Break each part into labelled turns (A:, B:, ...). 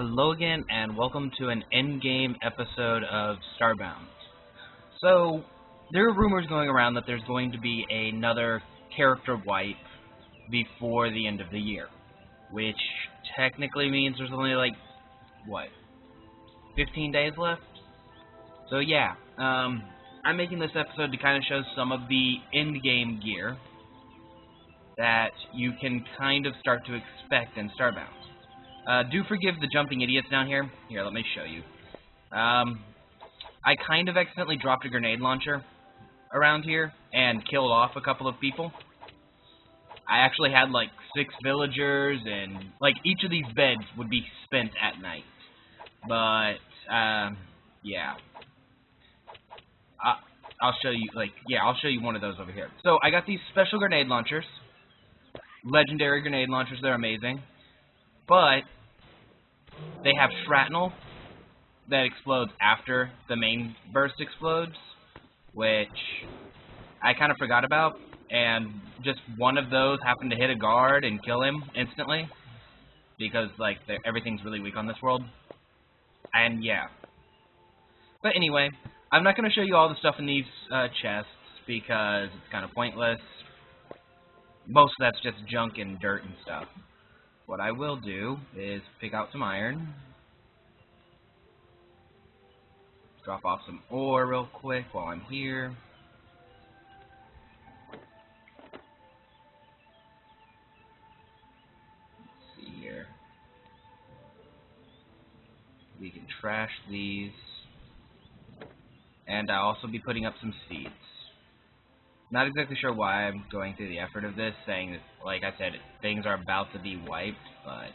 A: Hello again, and welcome to an Endgame episode of Starbound. So, there are rumors going around that there's going to be another character wipe before the end of the year, which technically means there's only 15 days left? So yeah, I'm making this episode to kind of show some of the Endgame gear that you can kind of start to expect in Starbound. Do forgive the jumping idiots down here. Here, let me show you. I kind of accidentally dropped a grenade launcher around here and killed off a couple of people. I actually had 6 villagers, and each of these beds would be spent at night. But yeah. I'll show you I'll show you one of those over here. So I got these special grenade launchers. Legendary grenade launchers, they're amazing. But they have shrapnel that explodes after the main burst explodes, which I kind of forgot about, and just one of those happened to hit a guard and kill him instantly, because everything's really weak on this world. And yeah. But anyway, I'm not going to show you all the stuff in these chests, because it's kind of pointless. Most of that's just junk and dirt and stuff. What I will do is pick out some iron, drop off some ore real quick while I'm here. Let's see here. We can trash these. And I'll also be putting up some seeds. Not exactly sure why I'm going through the effort of this, saying that, like I said, things are about to be wiped, but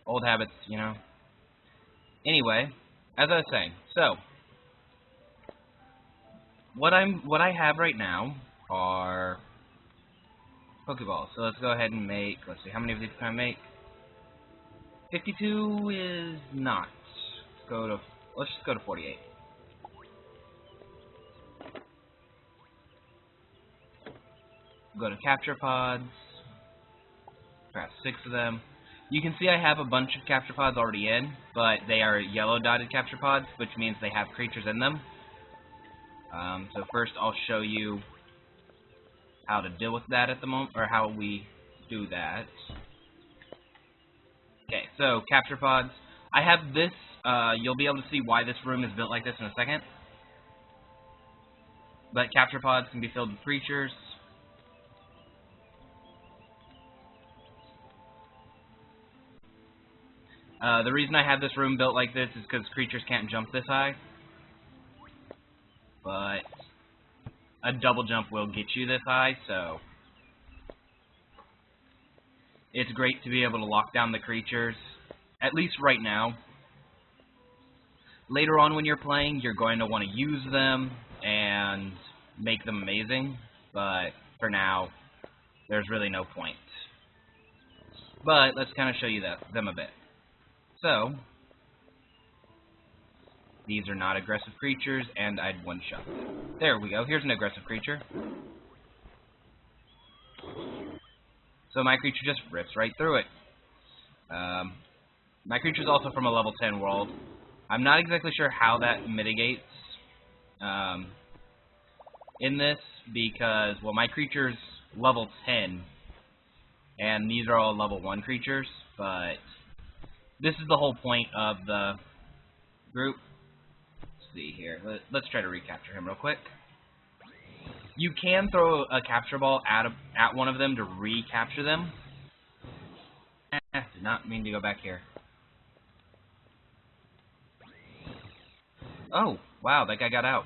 A: old habits, you know. Anyway, as I was saying, so what I have right now are Pokeballs. So let's go ahead and make, let's see, how many of these can I make? 52 is not. Let's just go to 48. Go to capture pods. Craft 6 of them. You can see I have a bunch of capture pods already in, but they are yellow dotted capture pods, which means they have creatures in them. So first I'll show you how to deal with that at the moment, or how we do that. Okay, so capture pods. I have this, you'll be able to see why this room is built like this in a second. But capture pods can be filled with creatures. The reason I have this room built like this is because creatures can't jump this high. But a double jump will get you this high, so it's great to be able to lock down the creatures, at least right now. Later on when you're playing, you're going to want to use them and make them amazing, but for now, there's really no point. But let's kind of show you them a bit. So, these are not aggressive creatures, and I'd one-shot them. There we go. Here's an aggressive creature. So my creature just rips right through it. My creature's also from a level 10 world. I'm not exactly sure how that mitigates in this, because, well, my creature's level 10, and these are all level 1 creatures, but this is the whole point of the group. Let's see here. Let's try to recapture him real quick. You can throw a capture ball at one of them to recapture them. Did not mean to go back here. Oh, wow, that guy got out.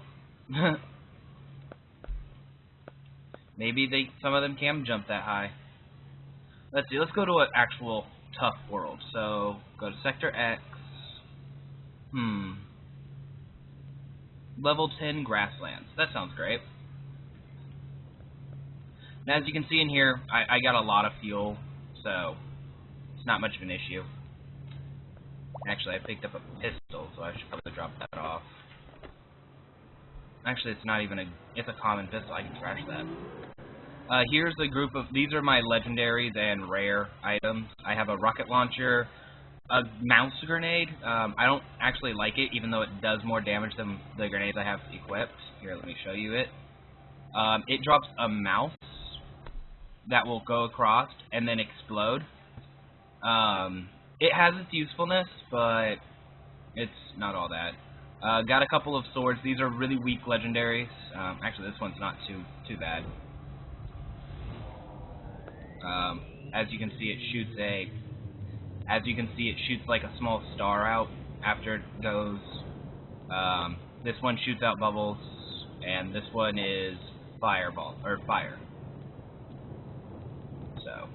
A: Maybe some of them can jump that high. Let's see, let's go to an actual tough world. So, go to Sector X. Level 10 grasslands. That sounds great. Now, as you can see in here, I got a lot of fuel, so it's not much of an issue. Actually, I picked up a pistol, so I should probably drop that off. Actually, it's not even it's a common pistol. I can trash that. Here's a group of, these are my legendaries and rare items. I have a rocket launcher, a mouse grenade. I don't actually like it, even though it does more damage than the grenades I have equipped. Here, let me show you it. It drops a mouse that will go across and then explode. It has its usefulness, but it's not all that. Got a couple of swords. These are really weak legendaries. Actually, this one's not too bad. As you can see, it shoots like a small star out after it goes. This one shoots out bubbles, and this one is fireball or fire. So,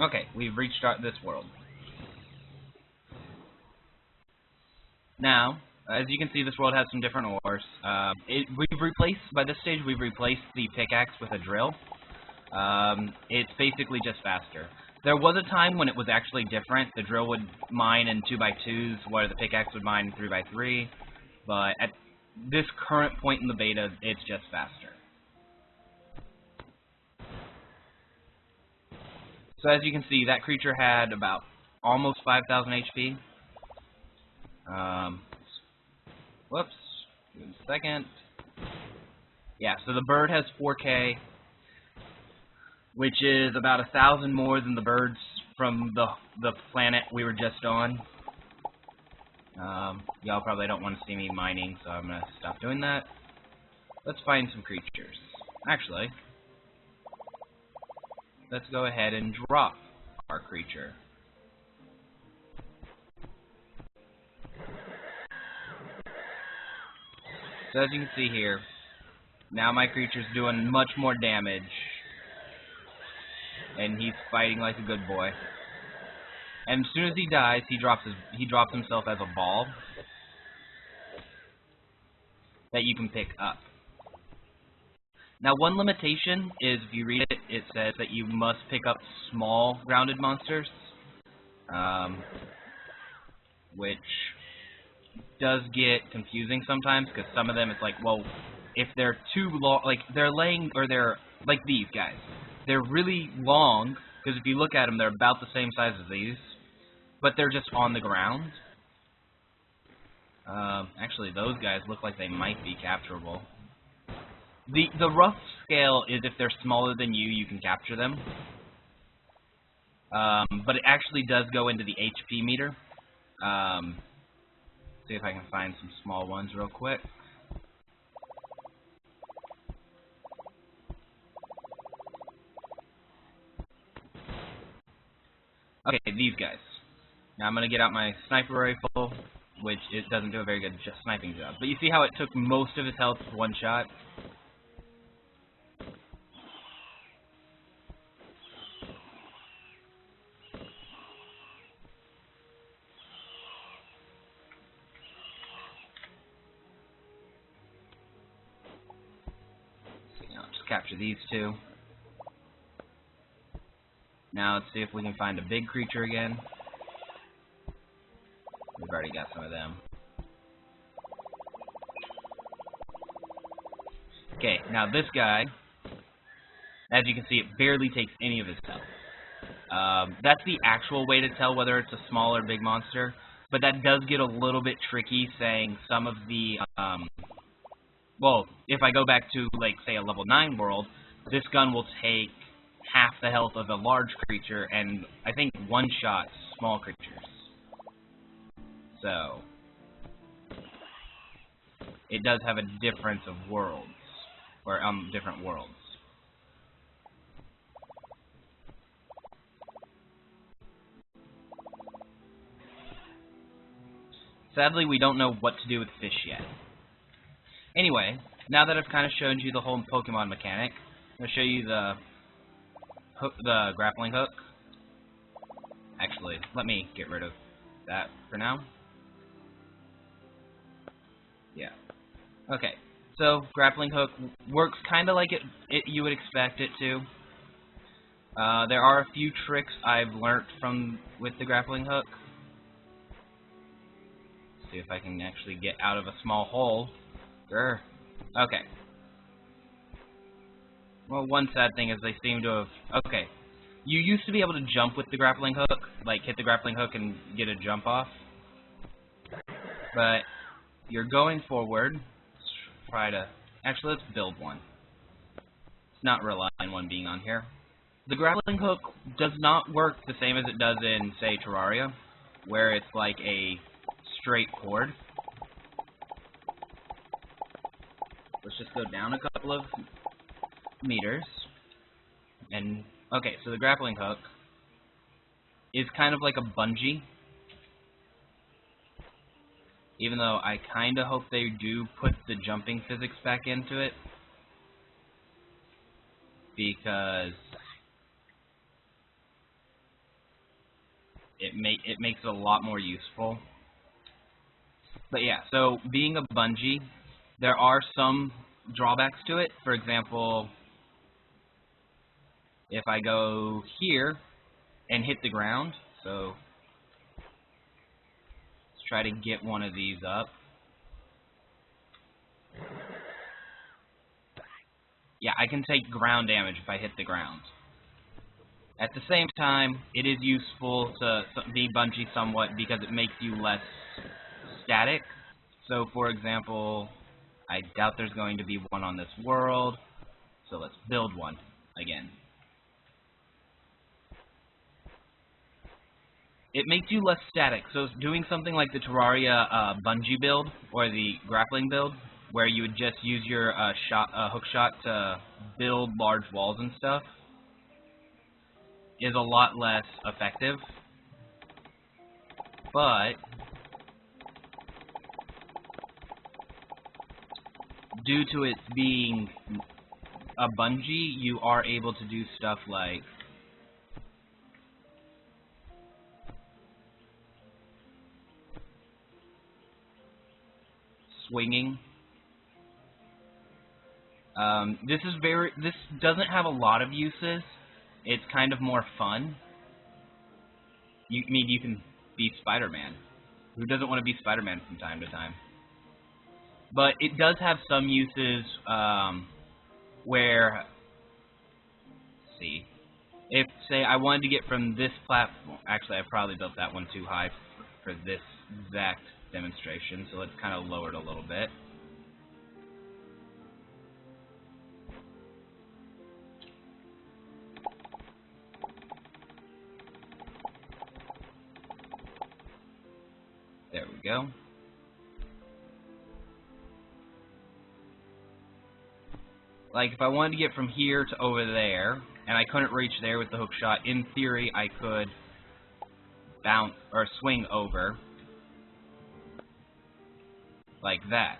A: okay, we've reached this world. Now, as you can see, this world has some different ores. By this stage, we've replaced the pickaxe with a drill. It's basically just faster. There was a time when it was actually different. The drill would mine in 2x2s, where the pickaxe would mine in 3x3. But at this current point in the beta, it's just faster. So as you can see, that creature had about almost 5,000 HP. Whoops. Give me a second. Yeah, so the bird has 4K, which is about 1,000 more than the birds from the planet we were just on. Y'all probably don't want to see me mining, so I'm going to stop doing that. Let's find some creatures. Actually, let's go ahead and drop our creature. So as you can see here, now my creature's doing much more damage, and he's fighting like a good boy. And as soon as he dies, he drops himself as a ball that you can pick up. Now, one limitation is, if you read it, it says that you must pick up small grounded monsters, which does get confusing sometimes, because some of them, it's like, well, if they're too long, like they're like these guys. They're really long, because if you look at them, they're about the same size as these, but they're just on the ground. Actually, those guys look like they might be capturable. The rough scale is if they're smaller than you, you can capture them. But it actually does go into the HP meter. See if I can find some small ones real quick. Okay, these guys. Now I'm going to get out my sniper rifle, which it doesn't do a very good sniping job. But you see how it took most of his health with one shot? Capture these two. Now let's see if we can find a big creature again. We've already got some of them. Okay, now this guy, as you can see, it barely takes any of his health. That's the actual way to tell whether it's a small or big monster, but that does get a little bit tricky, saying some of the well, if I go back to, like, say, a level 9 world, this gun will take half the health of a large creature and, I think, one-shot small creatures. So, it does have a difference of worlds, or, different worlds. Sadly, we don't know what to do with fish yet. Anyway, now that I've kind of shown you the whole Pokemon mechanic, I'm going to show you the grappling hook. Actually, let me get rid of that for now. Yeah. Okay, so grappling hook works kind of like you would expect it to. There are a few tricks I've learnt with the grappling hook. See if I can actually get out of a small hole. Sure. Okay. Well, one sad thing is they seem to have... Okay. You used to be able to jump with the grappling hook, like hit the grappling hook and get a jump off. But you're going forward. Let's try to... Actually, let's build one. Let's not rely on one being on here. The grappling hook does not work the same as it does in, say, Terraria, where it's like a straight cord. Let's just go down a couple of meters. And, okay, so the grappling hook is kind of like a bungee. Even though I kind of hope they do put the jumping physics back into it. Because it makes it a lot more useful. But yeah, so being a bungee, there are some drawbacks to it. For example, if I go here and hit the ground, so let's try to get one of these up. Yeah, I can take ground damage if I hit the ground. At the same time, it is useful to be bungee somewhat because it makes you less static. So, for example, I doubt there's going to be one on this world, so let's build one again. It makes you less static, so doing something like the Terraria bungee build, or the grappling build, where you would just use your hook shot to build large walls and stuff, is a lot less effective. But due to it being a bungee, you are able to do stuff like swinging. This doesn't have a lot of uses. It's kind of more fun. You can be Spider-Man. Who doesn't want to be Spider-Man from time to time? But it does have some uses where, let's see, if, say, I wanted to get from this platform, actually, I probably built that one too high for this exact demonstration, so let's kind of lower it a little bit. There we go. Like, if I wanted to get from here to over there, and I couldn't reach there with the hook shot, in theory, I could bounce, or swing over, like that.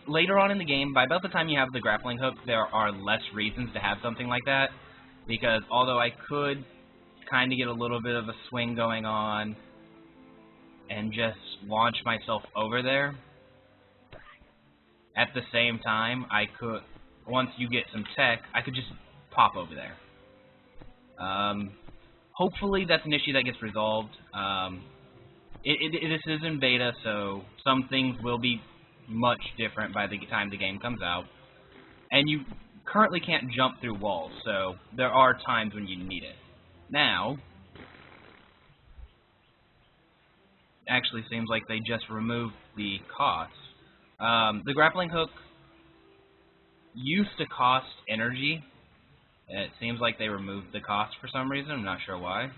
A: Later on in the game, by about the time you have the grappling hook, there are less reasons to have something like that, because although I could kind of get a little bit of a swing going on, and just launch myself over there, at the same time, I could, once you get some tech, I could just pop over there. Hopefully that's an issue that gets resolved. This is in beta, so some things will be much different by the time the game comes out. And you currently can't jump through walls, so there are times when you need it. Now, actually seems like they just removed the cost. The grappling hook used to cost energy. It seems like they removed the cost for some reason. I'm not sure why.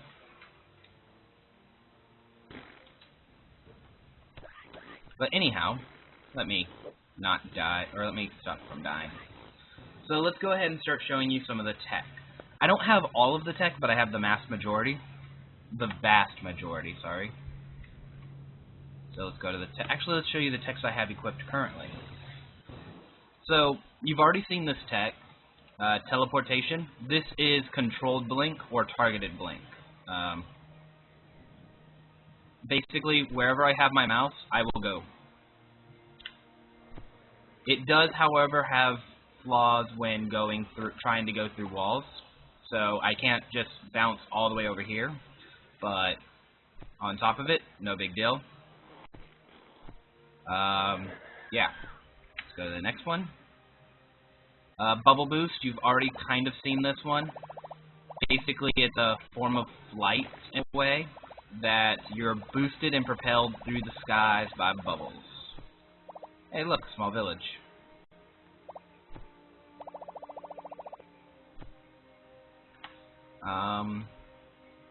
A: But anyhow, let me not die, or let me stop from dying. So let's go ahead and start showing you some of the tech. I don't have all of the tech, but I have the vast majority, sorry. So let's go to the tech. Actually, let's show you the techs I have equipped currently. So, you've already seen this tech, teleportation. This is controlled blink or targeted blink. Basically, wherever I have my mouse, I will go. It does, however, have flaws when trying to go through walls. So I can't just bounce all the way over here. But on top of it, no big deal. Yeah. Let's go to the next one. Bubble Boost, you've already kind of seen this one. Basically, it's a form of flight in a way that you're boosted and propelled through the skies by bubbles. Hey, look, small village.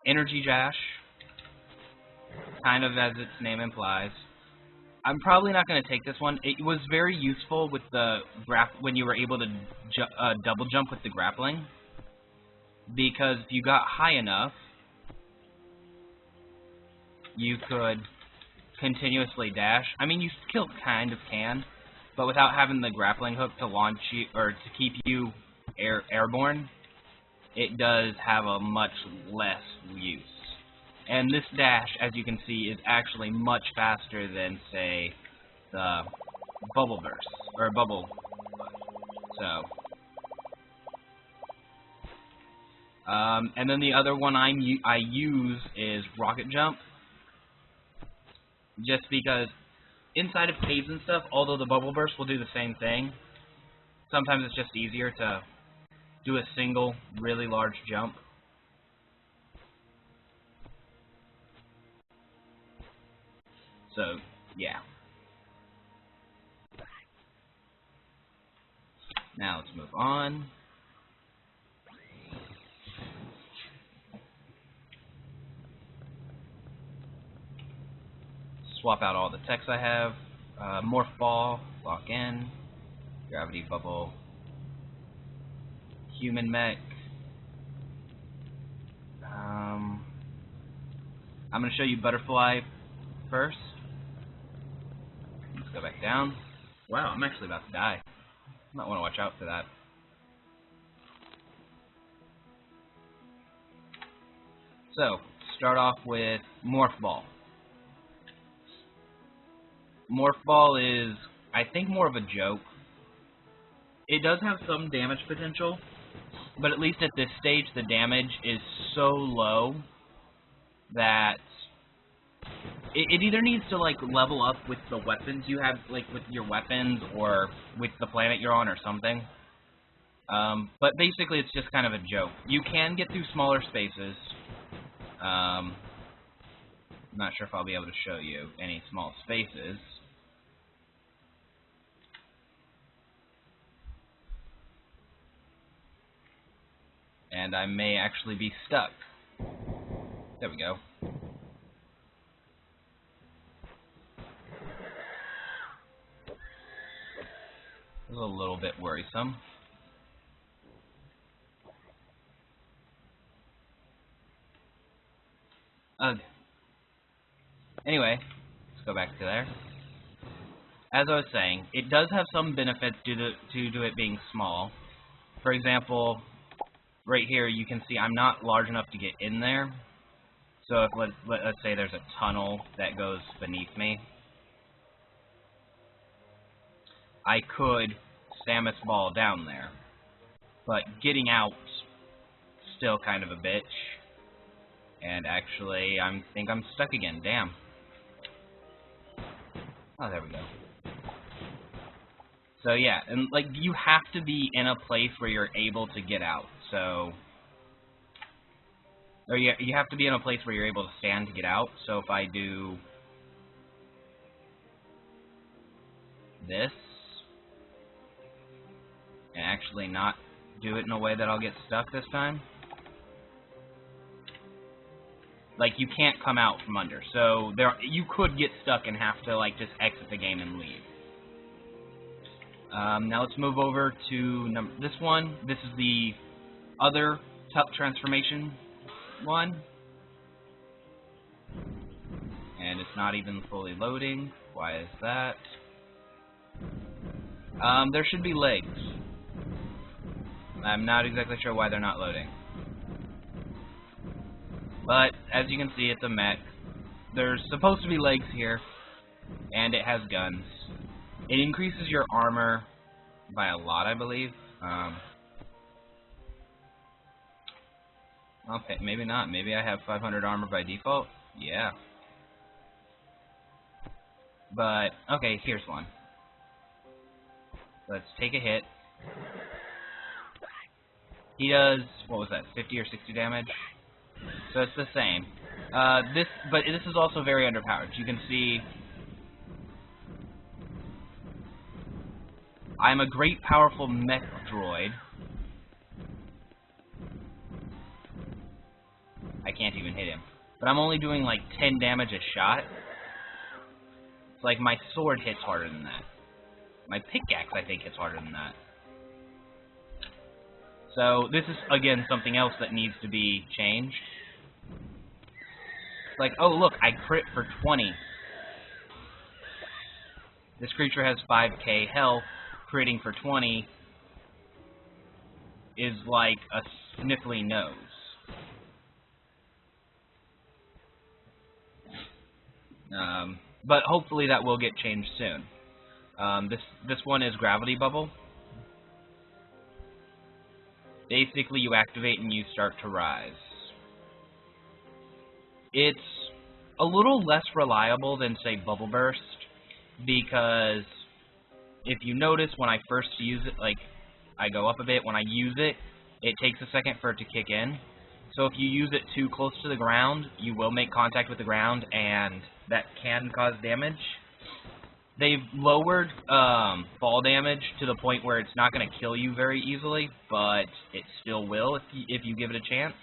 A: Energy Dash, kind of as its name implies. I'm probably not going to take this one. It was very useful with the when you were able to double jump with the grappling, because if you got high enough, you could continuously dash. I mean, you still kind of can, but without having the grappling hook to launch you or to keep you airborne, it does have a much less use. And this dash, as you can see, is actually much faster than, say, the Bubble Burst, or Bubble. So, and then the other one I use is Rocket Jump, just because inside of caves and stuff, although the Bubble Burst will do the same thing, sometimes it's just easier to do a single, really large jump. So, yeah. Now let's move on. Swap out all the text I have. Morph Ball, lock in. Gravity Bubble. Human Mech. I'm going to show you Butterfly first. Let's go back down. Wow, I'm actually about to die. Might want to watch out for that. So, start off with Morph Ball. Morph Ball is, I think, more of a joke. It does have some damage potential, but at least at this stage, the damage is so low that it either needs to, like, level up with the weapons you have, like, with your weapons, or with the planet you're on, or something. But basically, it's just kind of a joke. You can get through smaller spaces. I'm not sure if I'll be able to show you any small spaces. And I may actually be stuck. There we go. This is a little bit worrisome. Anyway, let's go back to there. As I was saying, it does have some benefits due to it being small. For example, right here you can see I'm not large enough to get in there. So if let's say there's a tunnel that goes beneath me, I could Samus Ball down there. But getting out, still kind of a bitch. And actually, I think I'm stuck again. Damn. Oh, there we go. So yeah, and like you have to be in a place where you're able to get out. So, or you have to be in a place where you're able to stand to get out. So if I do this, and actually not do it in a way that I'll get stuck this time. Like, you can't come out from under. So you could get stuck and have to, like, just exit the game and leave. Now let's move over to this one. This is the other transformation one. And it's not even fully loading. Why is that? There should be legs. I'm not exactly sure why they're not loading. But, as you can see, it's a mech. There's supposed to be legs here, and it has guns. It increases your armor by a lot, I believe. Okay, maybe not. Maybe I have 500 armor by default? Yeah. But, okay, here's one. Let's take a hit. He does, what was that, 50 or 60 damage? So it's the same. But this is also very underpowered. You can see I'm a great powerful mech droid. I can't even hit him. But I'm only doing like 10 damage a shot. It's like my sword hits harder than that. My pickaxe, I think, hits harder than that. So this is, again, something else that needs to be changed. It's like, oh look, I crit for 20. This creature has 5k health. Critting for 20 is like a sniffly nose. But hopefully that will get changed soon. This one is Gravity Bubble. Basically, you activate and you start to rise. It's a little less reliable than, say, Bubble Burst, because if you notice when I first use it, like, I go up a bit, when I use it, it takes a second for it to kick in. So if you use it too close to the ground, you will make contact with the ground, and that can cause damage. They've lowered fall damage to the point where it's not going to kill you very easily, but it still will if you give it a chance.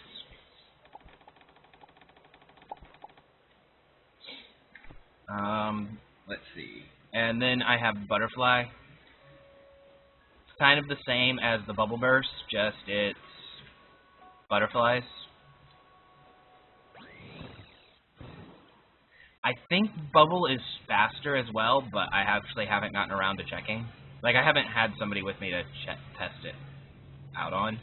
A: Let's see. And then I have Butterfly. It's kind of the same as the Bubble Burst, just it's butterflies. I think Bubble is faster as well, but I actually haven't gotten around to checking. Like, I haven't had somebody with me to test it out on.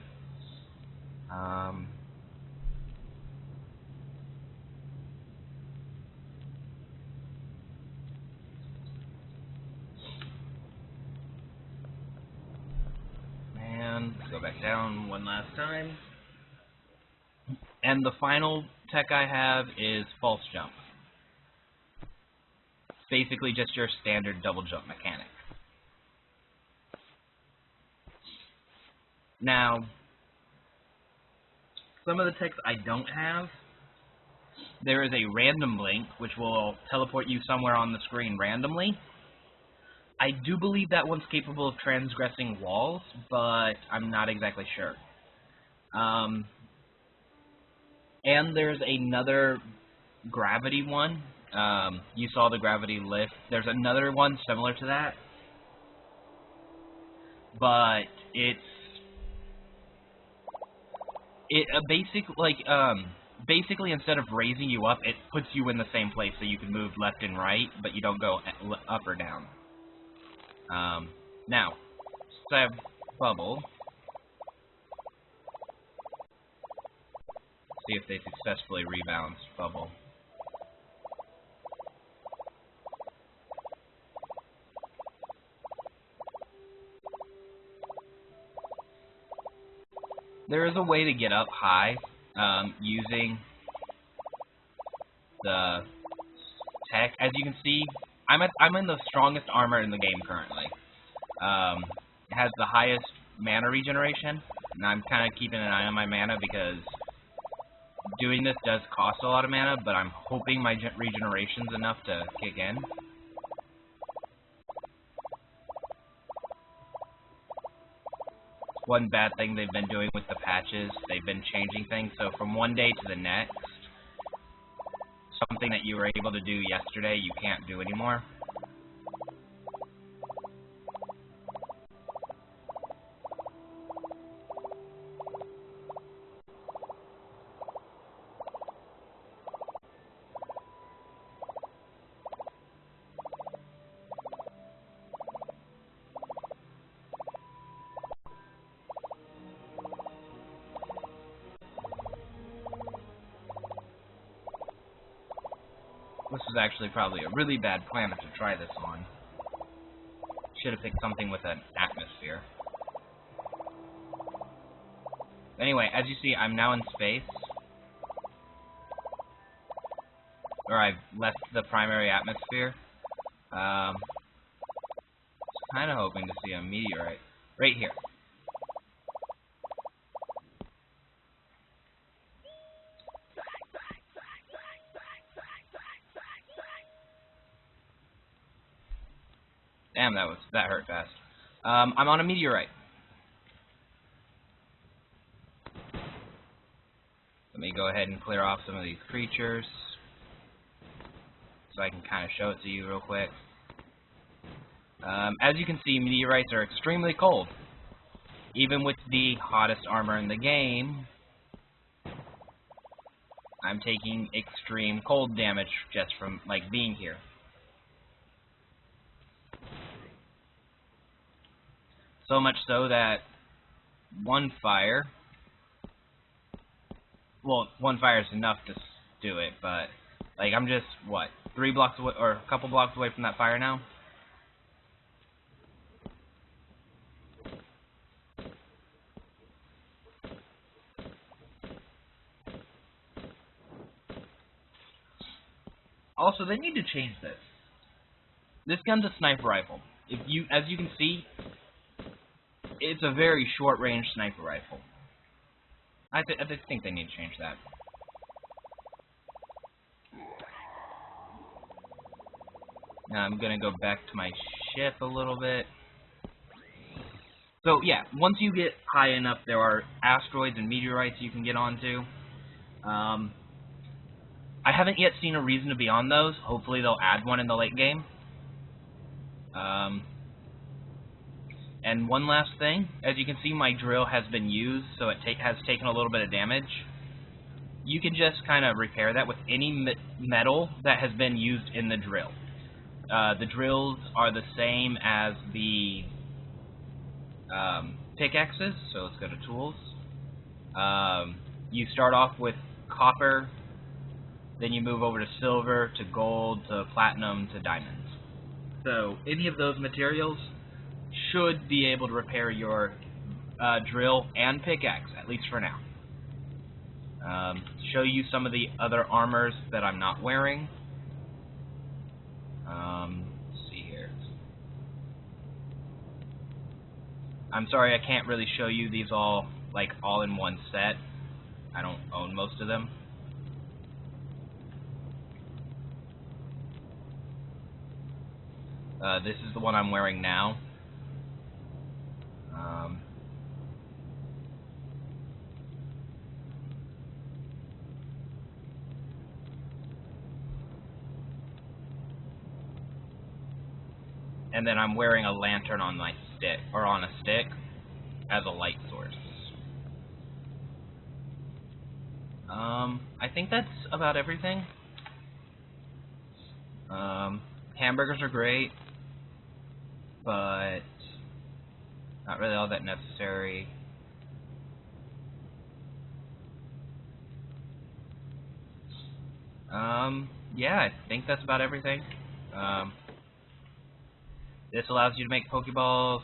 A: And let's go back down one last time. And the final tech I have is False Jump. Basically just your standard double jump mechanic. Now, some of the techs I don't have, there is a random blink, which will teleport you somewhere on the screen randomly. I do believe that one's capable of transgressing walls, but I'm not exactly sure. And there's another gravity one. You saw the gravity lift. There's another one similar to that, but basically instead of raising you up, it puts you in the same place so you can move left and right, but you don't go up or down. Now, so I have Bubble. See if they successfully rebalanced Bubble. There is a way to get up high using the tech. As you can see, I'm in the strongest armor in the game currently. It has the highest mana regeneration, and I'm kind of keeping an eye on my mana because doing this does cost a lot of mana, but I'm hoping my regeneration's enough to kick in. One bad thing they've been doing with the patches, they've been changing things, so from one day to the next, something that you were able to do yesterday, you can't do anymore. This was actually probably a really bad planet to try this on. Should have picked something with an atmosphere. Anyway, as you see, I'm now in space. Or I've left the primary atmosphere. Kind of hoping to see a meteorite. Right here. Damn, that hurt fast. I'm on a meteorite. Let me go ahead and clear off some of these creatures so I can kind of show it to you real quick. As you can see, meteorites are extremely cold. Even with the hottest armor in the game, I'm taking extreme cold damage just from, like, being here. So much so that one fire is enough to do it, but, like, I'm just, what, 3 blocks away, or a couple blocks away from that fire now? Also, they need to change this. This gun's a sniper rifle. As you can see, it's a very short-range sniper rifle. I just think they need to change that. Now I'm gonna go back to my ship a little bit. So yeah, once you get high enough, there are asteroids and meteorites you can get onto. I haven't yet seen a reason to be on those. Hopefully they'll add one in the late game. And one last thing, as you can see, my drill has been used, so it has taken a little bit of damage. You can just kind of repair that with any metal that has been used in the drill. The drills are the same as the pickaxes, so let's go to tools. You start off with copper, then you move over to silver, to gold, to platinum, to diamonds. So any of those materials should be able to repair your drill and pickaxe, at least for now. Show you some of the other armors that I'm not wearing. Let's see here. I'm sorry I can't really show you these all in one set. I don't own most of them. This is the one I'm wearing now. And then I'm wearing a lantern on my stick, or on a stick, as a light source. I think that's about everything. Hamburgers are great, but not really all that necessary. Yeah, I think that's about everything. This allows you to make Pokeballs.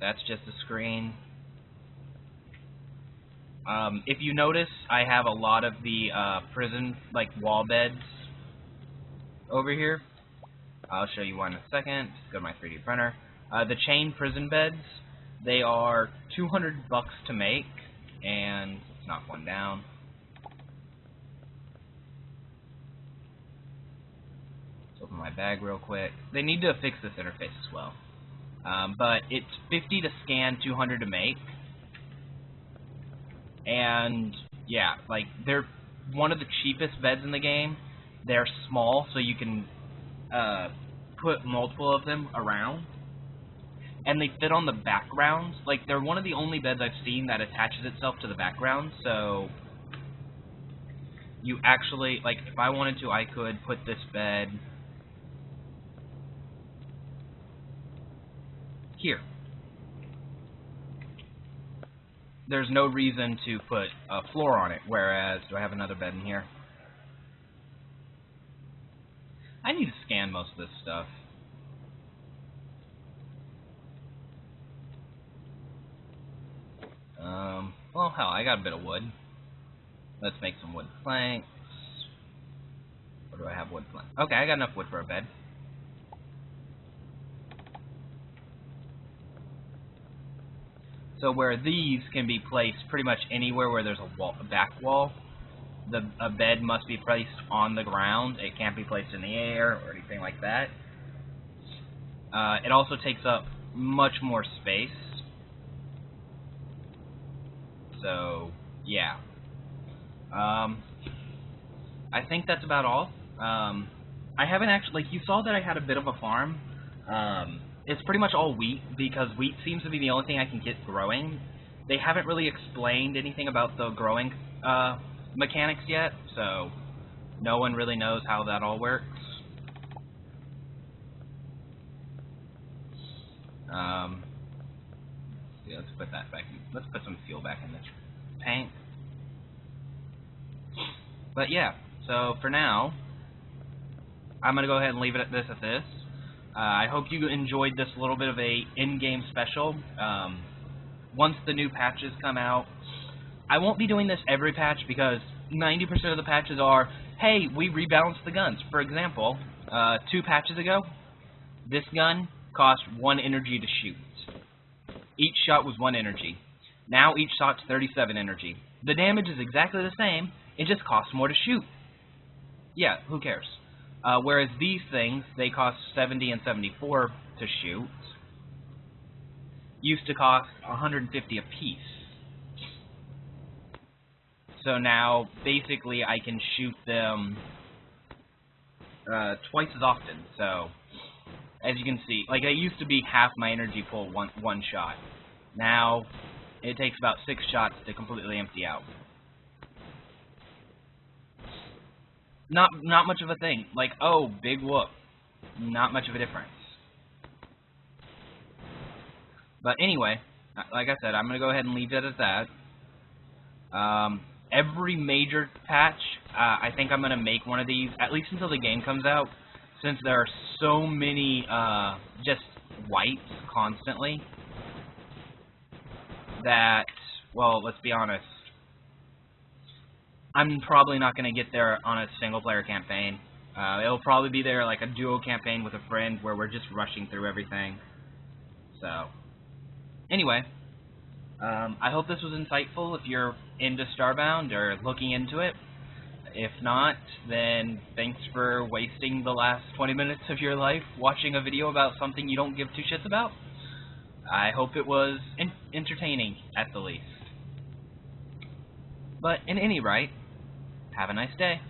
A: That's just a screen. If you notice, I have a lot of the prison, wall beds over here. I'll show you one in a second. Just go to my 3D printer. The chain prison beds, they are $200 to make, and let's knock one down. Let's open my bag real quick. They need to fix this interface as well. But it's $50 to scan, $200 to make. And yeah, they're one of the cheapest beds in the game. They're small, so you can put multiple of them around. And they fit on the background. They're one of the only beds I've seen that attaches itself to the background, so you actually, if I wanted to, I could put this bed here. There's no reason to put a floor on it, whereas, do I have another bed in here? I need to scan most of this stuff. Well, hell, I got a bit of wood. Let's make some wood planks. Where do I have wood planks? Okay, I got enough wood for a bed. So where these can be placed pretty much anywhere where there's a back wall, a bed must be placed on the ground. It can't be placed in the air or anything like that. It also takes up much more space. So, yeah. I think that's about all. I haven't actually, like, you saw that I had a bit of a farm. It's pretty much all wheat, because wheat seems to be the only thing I can get growing. They haven't really explained anything about the growing mechanics yet, so no one really knows how that all works. Yeah, let's put that back. Let's put some fuel back in this tank. But yeah, so for now, I'm gonna go ahead and leave it at this. I hope you enjoyed this little bit of a in-game special. Once the new patches come out, I won't be doing this every patch because 90% of the patches are, hey, we rebalanced the guns. For example, 2 patches ago, this gun cost 1 energy to shoot. Each shot was 1 energy. Now each shot's 37 energy. The damage is exactly the same, it just costs more to shoot. Yeah, who cares? Whereas these things, they cost 70 and 74 to shoot. Used to cost 150 a piece. So now, basically, I can shoot them twice as often. So, as you can see, like, it used to be half my energy pull one shot. Now, it takes about 6 shots to completely empty out. Not much of a thing. Like, oh, big whoop. Not much of a difference. But anyway, like I said, I'm going to go ahead and leave it at that. Every major patch, I think I'm going to make one of these, at least until the game comes out, since there are so many just wipes constantly, that, well, let's be honest, I'm probably not going to get there on a single-player campaign. It'll probably be there like a duo campaign with a friend where we're just rushing through everything. So, anyway, I hope this was insightful if you're into Starbound or looking into it. If not, then thanks for wasting the last 20 minutes of your life watching a video about something you don't give 2 shits about. I hope it was entertaining, at the least. But in any rate, have a nice day.